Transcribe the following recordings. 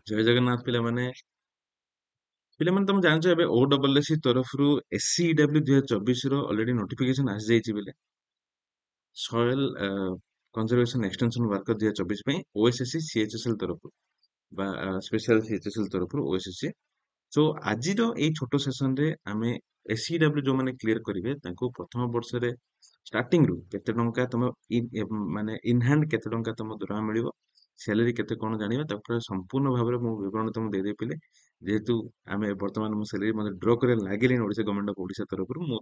ଜୟ ଜଗନ୍ନାଥ ପିଲାମାନେ। ପିଲାମାନେ ତମେ ଜାଣିଛ ଏବେ OSSC ତରଫରୁ SCEW 2024 ର ଅଲରେଡି ନୋଟିଫିକେଶନ ଆସିଯାଇଛି ବୋଲି ସଏଲ କନଜରଭେସନ ଏକ୍ସଟେନସନ ୱାର୍କର 2024 ପାଇଁ OSSC CHSL ତରଫରୁ ବା ସ୍ପେଶାଲ CHSL ତରଫରୁ OSSC। ସୋ ଆଜିର ଏଇ ଛୋଟ ସେସନରେ ଆମେ SCEW ଯୋଉମାନେ କ୍ଲିୟର କରିବେ ତାଙ୍କୁ ପ୍ରଥମ ବର୍ଷରେ ଷ୍ଟାର୍ଟିଂ ରୁ କେତେ ଟଙ୍କା ତମ ମାନେ ଇନ ହ୍ୟାଣ୍ଡ କେତେ ଟଙ୍କା ତମ ଦରମା ମିଳିବ, ସ୍ୟାଲେରୀ କେତେ କଣ ଜାଣିବା, ତାପରେ ସମ୍ପୂର୍ଣ୍ଣ ଭାବରେ ମୁଁ ବିବରଣୀ ତମକୁ ଦେଇଦେଇ ପିଲେ। ଯେହେତୁ ଆମେ ବର୍ତ୍ତମାନ ମୁଁ ସ୍ୟାଲେରୀ ମୋତେ ଡ୍ର କରିବା ଲାଗିଲିଣି ଓଡ଼ିଶା ଗଭର୍ଣ୍ଣମେଣ୍ଟ ଅଫ୍ ଓଡ଼ିଶା ତରଫରୁ, ମୁଁ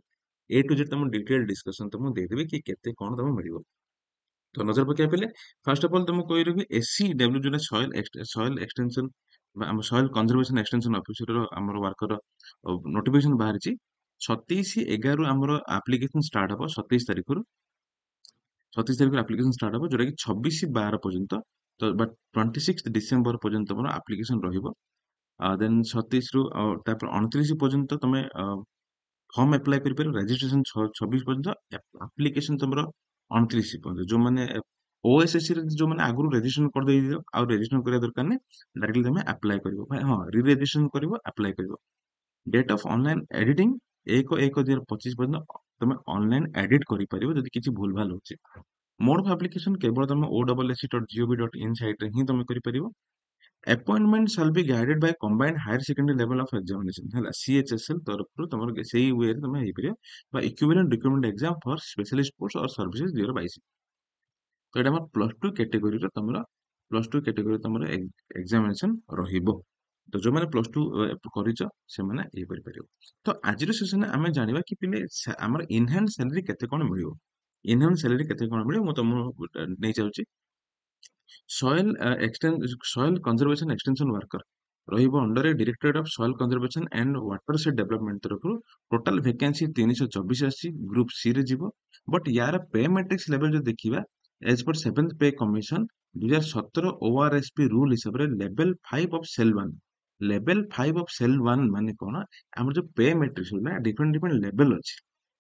A to Z ତମ ଡିଟେଲ ଡିସ୍କସନ ତମକୁ ଦେଇଦେବି କି କେତେ କଣ ତମକୁ ମିଳିବ। ତ ନଜର ପକେଇବା ପିଲେ, ଫାର୍ଷ୍ଟ ଅଫ୍ ଅଲ୍ ତମକୁ କହିବି SCEW ଯୋଉଟା ସଏଲ ଏକ୍ସଟେନସନ ବା ଆମ ସଏଲ କନଜରଭେସନ ଏକ୍ସଟେନସନ ଅଫିସର ଆମର ୱାର୍କର ନୋଟିଫିକେଶନ ବାହାରିଛି। 27/11 ଆମର ଆପ୍ଲିକେସନ ଷ୍ଟାର୍ଟ ହବ। 27 ତାରିଖରୁ ଆପ୍ଲିକେସନ ଷ୍ଟାର୍ଟ ହବ, ଯୋଉଟା କି 26/12 ପର୍ଯ୍ୟନ୍ତ, ତ ବା 26 ଡିସେମ୍ବର ପର୍ଯ୍ୟନ୍ତ ତମର ଆପ୍ଲିକେସନ ରହିବ। ଦେନ୍ 27 ରୁ ତାପରେ 29 ପର୍ଯ୍ୟନ୍ତ ତମେ ଫର୍ମ ଆପ୍ଲାଏ କରିପାରିବ। ରେଜିଷ୍ଟ୍ରେସନ 26 ପର୍ଯ୍ୟନ୍ତ, ଆପ୍ଲିକେସନ ତମର 29 ପର୍ଯ୍ୟନ୍ତ। ଯୋଉମାନେ OSSC ରେ ଯୋଉମାନେ ଆଗରୁ ରେଜିଷ୍ଟ୍ରେସନ କରିଦେଇଥିବ ଆଉ ରେଜିଷ୍ଟ୍ରେସନ କରିବା ଦରକାର ନାହିଁ, ଡାଇରେକ୍ଟଲି ତମେ ଆପ୍ଲାଏ କରିବ। ହଁ, ରି ରେଜିଷ୍ଟ୍ରେସନ କରିବ, ଆପ୍ଲାଏ କରିବ। ଡେଟ୍ ଅଫ୍ ଅନଲାଇନ ଏଡିଟିଂ 1/1/2025 ପର୍ଯ୍ୟନ୍ତ ତମେ ଅନଲାଇନ ଏଡିଟ କରିପାରିବ ଯଦି କିଛି ଭୁଲ ଭାଲ ହଉଛି। ମୋଡ ଅଫ୍ ଆପ୍ଲିକେସନ କେବଳ ତମ OSSC.gov.in ସାଇଟରେ ହିଁ ତମେ କରିପାରିବ। Appointment shall be guided by combined higher secondary level of examination, ହେଲା, CHSL ତରଫରୁ ତମର ସେଇ ୱେରେ ତମେ ହେଇପାରିବ, ବା equivalent recruitment exam for specialist post or services 2022। ତ ଏଇଟା ଆମର +2 କ୍ୟାଟେଗୋରୀର ତମର ଏକ୍ସାମିନେସନ ରହିବ। ତ ଯୋଉମାନେ +2 କରିଛ ସେମାନେ ଇଏ କରିପାରିବ। ତ ଆଜିର ସେସନରେ ଆମେ ଜାଣିବା କି ପିଲେ ଆମର ଇନହ୍ୟାଣ୍ଡ ସାଲାରୀ କେତେ କଣ ମିଳିବ। ଇନହ୍ୟାଣ୍ଡ ସାଲାରୀ କେତେ କଣ ମିଳିବ ମୁଁ ତମକୁ ନେଇ ଯାଉଛି। ସଏଲ କନଜରଭେସନ ଏକ୍ସଟେନସନ ୱାର୍କର ରହିବ under a directorate of soil conservation and watershed development ତରଫରୁ। ଟୋଟାଲ ଭେକେନ୍ସି 324 ଆସିଛି, ଗ୍ରୁପ ସି ରେ ଯିବ। ବଟ୍ ୟାର ପେ ମ୍ୟାଟ୍ରିକ୍ସ ଲେଭେଲ ଯଦି ଦେଖିବା, as per 7th pay commission 2017 ORSP rule ହିସାବରେ level 5 of cell 1। Level 5 of cell 1 ମାନେ କଣ, ଆମର ଯୋଉ ପେ ମ୍ୟାଟ୍ରିକ୍ସ ହେଲା ଡିଫରେଣ୍ଟ ଲେଭେଲ ଅଛି।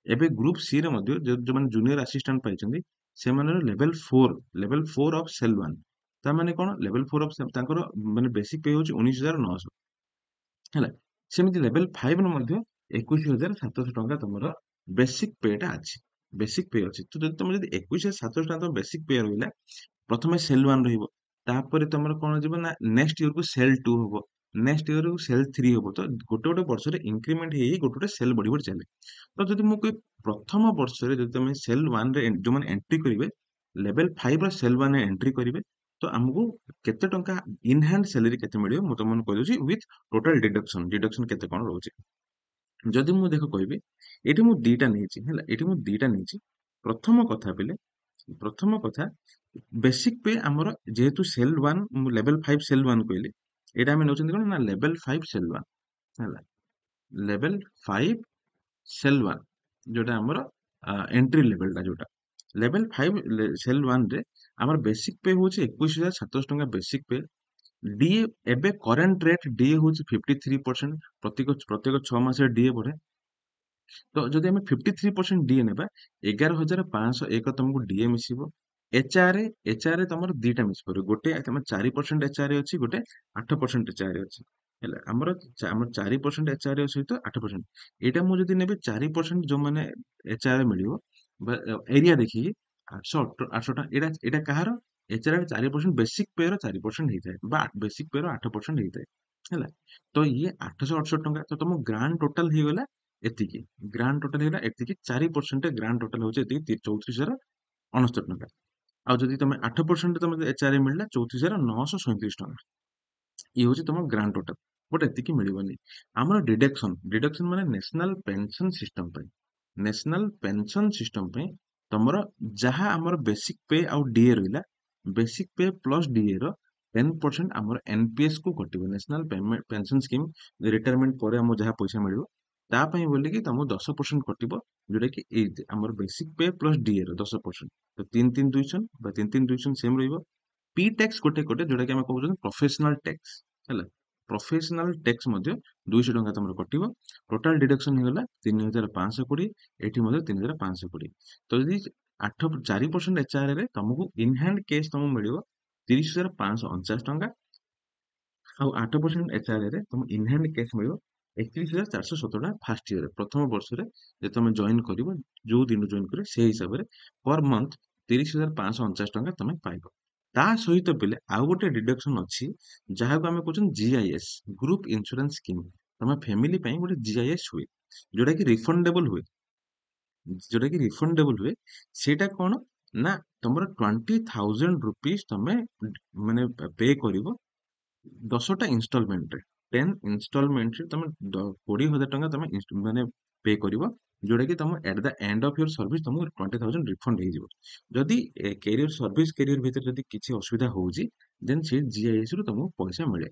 ଏବେ ଗ୍ରୁପ ସି ରେ ମଧ୍ୟ ଯୋଉମାନେ ଜୁନିୟର ଆସିଷ୍ଟାଣ୍ଟ ପାଇଛନ୍ତି ସେମାନଙ୍କର ଲେଭେଲ 4 ଅଫ ସେଲ୍ 1। ତା ମାନେ କଣ, ଲେଭେଲ 4 ଅଫ ତାଙ୍କର ମାନେ ବେସିକ ପେ ହଉଛି 19,900, ହେଲା। ସେମିତି ଲେଭେଲ 5 ର ମଧ୍ୟ 21,700 ଟଙ୍କା ତମର ବେସିକ ପେ ଟା ଅଛି। ବେସିକ ପେ ଅଛି। ତ ଯଦି ତମେ ଯଦି 21,700 ଟଙ୍କା ତମ ବେସିକ ପେ ରହିଲା, ପ୍ରଥମେ ସେଲ୍ 1 ରହିବ, ତାପରେ ତମର କଣ ଯିବ ନା ନେକ୍ସଟ ଇୟରକୁ ସେଲ୍ 2 ହବ, ନେକ୍ସଟ ଇୟରକୁ ସେଲ୍ 3 ହବ। ତ ଗୋଟେ ବର୍ଷରେ ଇନକ୍ରିମେଣ୍ଟ ହେଇ ଗୋଟେ ସେଲ୍ ବଢି ବଢି ଚାଲେ। ତ ଯଦି ମୁଁ କହିବି ପ୍ରଥମ ବର୍ଷରେ ଯଦି ତମେ ସେଲ୍ 1 ରେ ଯୋଉମାନେ ଏଣ୍ଟ୍ରି କରିବେ, ଲେଭେଲ 5 ର ସେଲ୍ 1 ରେ ଏଣ୍ଟ୍ରି କରିବେ, ତ ଆମକୁ କେତେ ଟଙ୍କା ଇନ୍ ହ୍ୟାଣ୍ଡ ସାଲାରୀ କେତେ ମିଳିବ ମୁଁ ତମକୁ କହିଦଉଛି ୱିଥ୍ ଟୋଟାଲ ଡିଡକ୍ସନ କେତେ କଣ ରହୁଛି। ଯଦି ମୁଁ ଦେଖ କହିବି, ଏଠି ମୁଁ ଦିଟା ନେଇଛି, ହେଲା, ଏଠି ମୁଁ ଦିଟା ନେଇଛି। ପ୍ରଥମ କଥା ବେସିକ ପେ ଆମର ଯେହେତୁ ସେଲ୍ 1, ମୁଁ ଲେଭେଲ 5 ସେଲ୍ 1 କହିଲି, ଏଇଟା ଆମେ ନେଉଛନ୍ତି କଣ ନା ଲେଭେଲ 5 ସେଲ୍ 1, ହେଲା, ଲେଭେଲ 5 ସେଲ୍ 1 ଯୋଉଟା ଆମର ଏଣ୍ଟ୍ରି ଲେଭେଲଟା, ଯୋଉଟା ଲେଭେଲ 5 ସେଲ୍ 1 ରେ ଆମର ବେସିକ ପେ ହଉଛି 21,700 ଟଙ୍କା ବେସିକ ପେ। ଡିଏ ଏବେ କରେଣ୍ଟ ରେଟ୍ ଡିଏ ହଉଛି 53%। ପ୍ରତ୍ୟେକ 6 ମାସରେ ଡିଏ ବଢେ। ତ ଯଦି ଆମେ 53% ଡିଏ ନେବା, 11,501 ତମକୁ ଡିଏ ମିଶିବ। ଏଚଆର ତମର ଦିଟା ମିଶିପାରିବ, ଗୋଟେ ତମର 4% ଏଚଆର ଅଛି, ଗୋଟେ 8% ଏଚଆର ଅଛି, ହେଲା। ଆମର 4% ଏଚଆର ସହିତ 8%। ଏଇଟା ମୁଁ ଯଦି ନେବି 4% ଯୋଉମାନେ ଏଚଆର ମିଳିବ, ବା ଏରିଆ ଦେଖିକି 800 ଟଙ୍କା, ଏଇଟା କାହାର, ଏଚଆର 4% ବେସିକ ପେ ର 4% ହେଇଥାଏ, ବା ବେସିକ ପେ ର 8% ହେଇଥାଏ, ହେଲା। ତ ଇଏ 868 ଟଙ୍କା। ତ ତମ ଗ୍ରାଣ୍ଡ ଟୋଟାଲ ହେଇଗଲା ଏତିକି। ଗ୍ରାଣ୍ଡ ଟୋଟାଲ ହେଇଗଲା ଏତିକି, 4% ଗ୍ରାଣ୍ଡ ଟୋଟାଲ ହଉଛି ଏତିକି, 34,069 ଟଙ୍କା। ଆଉ ଯଦି ତମେ 8% ତମେ ଏଚଆର ମିଳିଲା, 34,937 ଟଙ୍କା। ଇଏ ହଉଛି ତମ ଗ୍ରାଣ୍ଡ ଟୋଟାଲ। ବଟ୍ ଏତିକି ମିଳିବନି। ଆମର ଡିଡକ୍ସନ ମାନେ ନ୍ୟାସନାଲ ପେନସନ ସିଷ୍ଟମ ପାଇଁ, ନ୍ୟାସନାଲ ପେନସନ ସିଷ୍ଟମ ପାଇଁ ତମର ଯାହା ଆମର ବେସିକ ପେ ଆଉ ଡିଏ ରହିଲା, ବେସିକ ପେ ପ୍ଲସ ଡିଏ ର 10% ଆମର ଏନପିଏସ୍ କୁ କଟିବ, ନ୍ୟାସନାଲ ପେନସନ ସ୍କିମ୍। ରିଟାୟାରମେଣ୍ଟ ପରେ ଆମକୁ ଯାହା ପଇସା ମିଳିବ ତା ପାଇଁ ବୋଲିକି ତମକୁ 10% କଟିବ, ଯୋଉଟା କି ଏଇ ଆମର ବେସିକ ପେ ପ୍ଲସ ଡିଏ ର 10%। ତ 3,320 ବା 3,320 ସେମ୍ ରହିବ। ପି ଟ୍ୟାକ୍ସ ଗୋଟେ ଯୋଉଟା କି ଆମେ କହୁଛନ୍ତି ପ୍ରଫେସନାଲ ଟ୍ୟାକ୍ସ, ହେଲା। ପ୍ରଫେସନାଲ ଟ୍ୟାକ୍ସ ମଧ୍ୟ 200 ଟଙ୍କା ତମର କଟିବ। ଟୋଟାଲ ଡିଡକ୍ସନ ହେଇଗଲା 3,520। ଏଠି ମଧ୍ୟ 3,520। ତ ଯଦି 4% ଏଚଆର ରେ ତମକୁ ଇନ୍ ହ୍ୟାଣ୍ଡ କେସ୍ ତମକୁ ମିଳିବ 30,549 ଟଙ୍କା। ଆଉ 8% ଏଚଆରଏ ରେ ତମ ଇନ୍ ହ୍ୟାଣ୍ଡ କ୍ୟାସ୍ ମିଳିବ 31,417 ଟଙ୍କା ଫାର୍ଷ୍ଟ ଇୟରରେ, ପ୍ରଥମ ବର୍ଷରେ ଯେ ତମେ ଜଏନ୍ କରିବ, ଯୋଉ ଦିନ ଜଏନ୍ କରିବ ସେଇ ହିସାବରେ ପର ମନ୍ଥ 30,549 ଟଙ୍କା ତମେ ପାଇବ। ତା ସହିତ ପିଲେ ଆଉ ଗୋଟେ ଡିଡକ୍ସନ ଅଛି, ଯାହାକୁ ଆମେ କହୁଛନ୍ତି ଜିଆଇଏସ୍, ଗ୍ରୁପ ଇନ୍ସୁରାନ୍ସ ସ୍କିମ୍। ତମ ଫ୍ୟାମିଲି ପାଇଁ ଗୋଟେ ଜିଆଇଏସ୍ ହୁଏ, ଯୋଉଟା କି ରିଫଣ୍ଡେବଲ ହୁଏ। ଯୋଉଟା କି ରିଫଣ୍ଡେବଲ ହୁଏ, ସେଇଟା କଣ ନା ତମର 20,000 rupees ତମେ ମାନେ ପେ କରିବ 10ଟା ଇନଷ୍ଟଲମେଣ୍ଟରେ। 10 ଇନଷ୍ଟଲମେଣ୍ଟରେ ତମେ 20,000 ଟଙ୍କା ତମେ ମାନେ ପେ କରିବ, ଯୋଉଟା କି ତମ ଏଟ the end of your service ତମକୁ 20,000 ରିଫଣ୍ଡ ହେଇଯିବ। ଯଦି କ୍ୟାରିୟର ଭିତରେ ଯଦି କିଛି ଅସୁବିଧା ହଉଛି, ଦେନ୍ ସେ ଜିଆଇଏସ୍ ରୁ ତମକୁ ପଇସା ମିଳେ।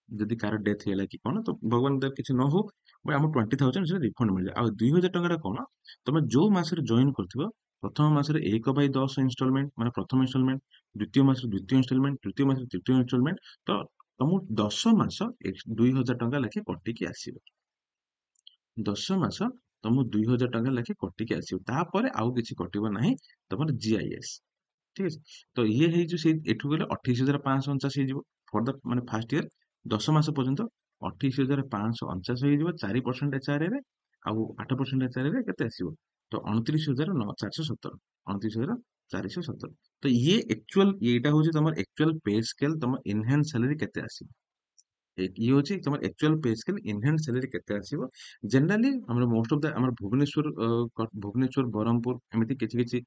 ଯଦି କାହାର ଡେଥ୍ ହେଇଗଲା କି କଣ, ତ ଭଗବାନ ଦୟାରୁ କିଛି ନ ହଉ, ବଟ ଆମର 20,000 ସେଟା ରିଫଣ୍ଡ ମିଳିଯାଏ। ଆଉ 2,000 ଟଙ୍କାଟା କଣ, ତମେ ଯୋଉ ମାସରେ ଜଏନ କରିଥିବ, ପ୍ରଥମ ମାସରେ 1/10 ଇନଷ୍ଟଲମେଣ୍ଟ ମାନେ ପ୍ରଥମ ଇନଷ୍ଟଲମେଣ୍ଟ, ଦ୍ୱିତୀୟ ମାସରେ ଦ୍ୱିତୀୟ ଇନଷ୍ଟଲମେଣ୍ଟ, ତୃତୀୟ ମାସରେ ତୃତୀୟ ଇନଷ୍ଟଲମେଣ୍ଟ, ତ ତମକୁ 10 ମାସ 2,000 ଟଙ୍କା ଲେଖେ କଟିକି ଆସିବ। 10 ମାସ ତମକୁ 2,000 ଟଙ୍କା ଲେଖେ କଟିକି ଆସିବ, ତାପରେ ଆଉ କିଛି କଟିବ ନାହିଁ ତମର ଜିଆଇଏସ୍। ଠିକ ଅଛି। ତ ଇଏ ହେଇଯିବ, ସେଇ ଏଠୁ ଗଲେ 28,549 ହେଇଯିବ ଫର ଦ ମାନେ ଫାର୍ଷ୍ଟ ଇୟର। 10 ମାସ ପର୍ଯ୍ୟନ୍ତ 28,549 ହେଇଯିବ 4% ଏଚଆରଏ ରେ। ଆଉ 8% ଏଚଆରଏ ରେ କେତେ ଆସିବ, ତ 29,417, 29,417। ତ ଇଏ ଆକ୍ଚୁଆଲ, ଏଇଟା ହଉଛି ତମର ଆକ୍ଚୁଆଲ ପେ ସ୍କେଲ, ତମ ଇନହ୍ୟାଣ୍ଡ ସାଲାରୀ କେତେ ଆସିବ। ଇଏ ହଉଛି ତମର ଆକ୍ଚୁଆଲ ପେ ସ୍କେଲ, ଇନହ୍ୟାଣ୍ଡ ସାଲାରୀ କେତେ ଆସିବ। ଜେନେରାଲି ଆମର ମୋଷ୍ଟ ଅଫ ଦ ଆମର ଭୁବନେଶ୍ୱର, ଭୁବନେଶ୍ୱର, ବ୍ରହ୍ମପୁର, ଏମିତି କିଛି କିଛି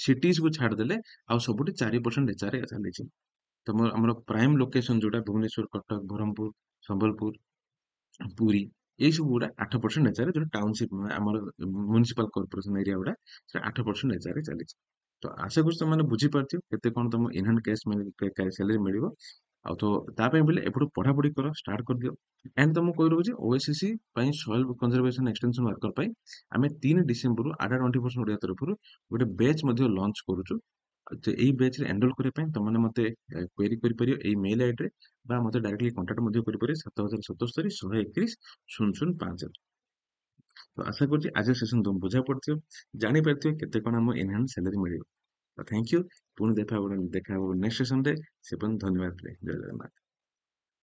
ସିଟିଜ କୁ ଛାଡିଦେଲେ ଆଉ ସବୁଠି 4% ଏଚଆରଏ ଚାଲିଛି। ତମର ଆମର ପ୍ରାଇମ ଲୋକେସନ ଯୋଉଟା ଭୁବନେଶ୍ୱର, କଟକ, ବ୍ରହ୍ମପୁର, ସମ୍ବଲପୁର, ପୁରୀ, ଏଇ ସବୁ ଗୁଡା 8% ଏଚଆରଏ, ଯୋଉଟା ଟାଉନସିପ ଆମର ମ୍ୟୁନିସିପାଲ କର୍ପୋରେସନ ଏରିଆ ଗୁଡା, ସେଟା 8% ଏଚଆରଏ ଚାଲିଛି। ତ ଆଶା କରୁଛି ତମେ ବୁଝିପାରୁଥିବ କେତେ କଣ ତମ ଇନହ୍ୟାଣ୍ଡ କ୍ୟାଶ ସାଲାରୀ ମିଳିବ। ଆଉ ତ ତା ପାଇଁ ବୋଲେ ଏପଟୁ ପଢାପଢି କର, ଷ୍ଟାର୍ଟ କରିଦିଅ। ଏଣ୍ଡ ତମକୁ କହି ରହୁଛି, ଓଏସିସି ପାଇଁ, ସଏଲ କନଜରଭେସନ ଏକ୍ସଟେନସନ ୱାର୍କର ପାଇଁ ଆମେ 3 ଡିସେମ୍ବରରୁ ADA 24 ଓଡ଼ିଆ ତରଫରୁ ଗୋଟେ ବ୍ୟାଚ୍ ମଧ୍ୟ ଲଞ୍ଚ କରୁଛୁ। ତ ଏଇ ବ୍ୟାଚରେ ଏନରୋଲ କରିବା ପାଇଁ ତମମାନେ ମତେ କ୍ୱେରି କରିପାରିବ ଏଇ ମେଲ ଆଇଡିରେ, ବା ମତେ ଡାଇରେକ୍ଟଲି କଣ୍ଟାକ୍ଟ ମଧ୍ୟ କରିପାରିବ 7077 171 005। ତ ଆଶା କରୁଛି ଆଜିର ସେସନ ତମକୁ ବୁଝା ପଡିଥିବ, ଜାଣିପାରିଥିବ କେତେ କଣ ଆମ ଇନହ୍ୟାଣ୍ଡ ସାଲାରୀ ମିଳିବ। Thank you. ପୁଣି ଦେଖା ହବ ନେକ୍ସଟ ସେସନରେ। ସେ ପର୍ଯ୍ୟନ୍ତ ଧନ୍ୟବାଦ। ଜୟ ଜଗନ୍ନାଥ।